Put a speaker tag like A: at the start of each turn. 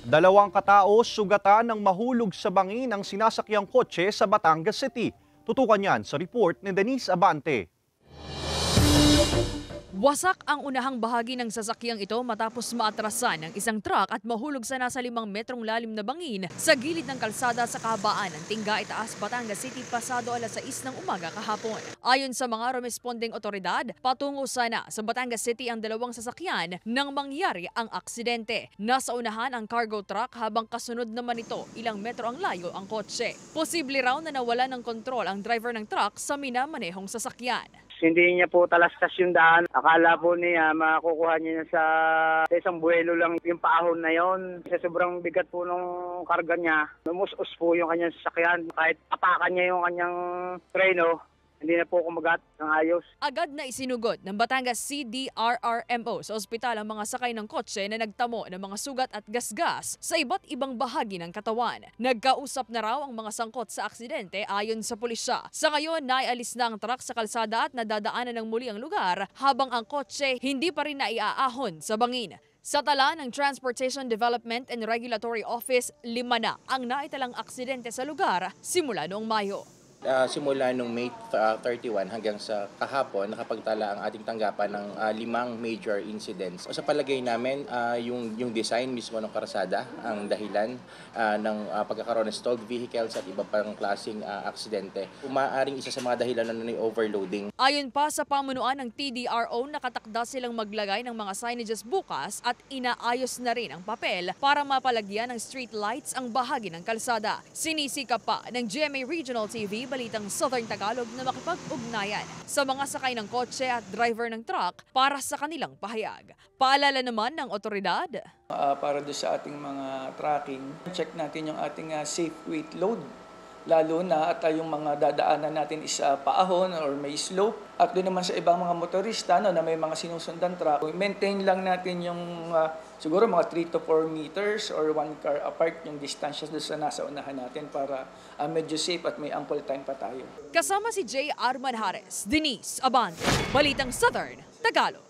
A: Dalawang katao sugatan ng mahulog sa bangin ang sinasakyang kotse sa Batangas City. Tutukan yan sa report ni Denise Abante.
B: Wasak ang unahang bahagi ng sasakyang ito matapos maatrasan ng isang truck at mahulog sa nasa 5 metrong lalim na bangin sa gilid ng kalsada sa kahabaan ng Tingga, Itaas, Batangas City pasado alas 6 ng umaga kahapon. Ayon sa mga rumesponding otoridad, patungo sana sa Batangas City ang dalawang sasakyan nang mangyari ang aksidente. Nasa unahan ang cargo truck habang kasunod naman ito ilang metro ang layo ang kotse. Posible raw na nawala ng kontrol ang driver ng truck sa minamanehong sasakyan.
C: Hindi niya po talastas yung daan. Akala po niya makukuha niya sa isang buwelo lang yung paahon na yon. Sa sobrang bigat po nung karga niya, lumus-us po yung kanyang sasakyan. Kahit apakan niya yung kanyang preno, hindi na po kumagat ng ayos.
B: Agad na isinugod ng Batangas CDRRMO sa ospital ang mga sakay ng kotse na nagtamo ng mga sugat at gasgas sa iba't ibang bahagi ng katawan. Nagkausap na raw ang mga sangkot sa aksidente ayon sa pulisya. Sa ngayon, naialis na ang truck sa kalsada at nadadaanan ng muli ang lugar habang ang kotse hindi pa rin naiaahon sa bangin. Sa tala ng Transportation Development and Regulatory Office, 5 na ang naitalang aksidente sa lugar simula noong Mayo.
D: Simula noong May 31 hanggang sa kahapon, nakapagtala ang ating tanggapan ng 5 major incidents. Sa palagay namin, yung design mismo ng karsada ang dahilan ng pagkakaroon ng stalled vehicles at iba pang klaseng aksidente. Maaaring isa sa mga dahilan ng overloading.
B: Ayon pa sa pamunuan ng TDRO, nakatakda silang maglagay ng mga signages bukas at inaayos na rin ang papel para mapalagyan ng street lights ang bahagi ng kalsada. Sinisikap pa ng GMA Regional TV Balitang Southern Tagalog na makipag-ugnayan sa mga sakay ng kotse at driver ng truck para sa kanilang pahayag. Paalala naman ng otoridad.
E: Para doon sa ating mga tracking, check natin yung ating safe weight load. Lalo na at yung mga dadaanan natin is paahon or may slope. At doon naman sa ibang mga motorista na may mga sinusundan truck, maintain lang natin yung siguro mga 3 to 4 meters or 1 car apart yung distansya doon sa nasa unahan natin para medyo safe at may ample time pa tayo.
B: Kasama si J. Arman Hares, Denise Abante, Balitang Southern Tagalog.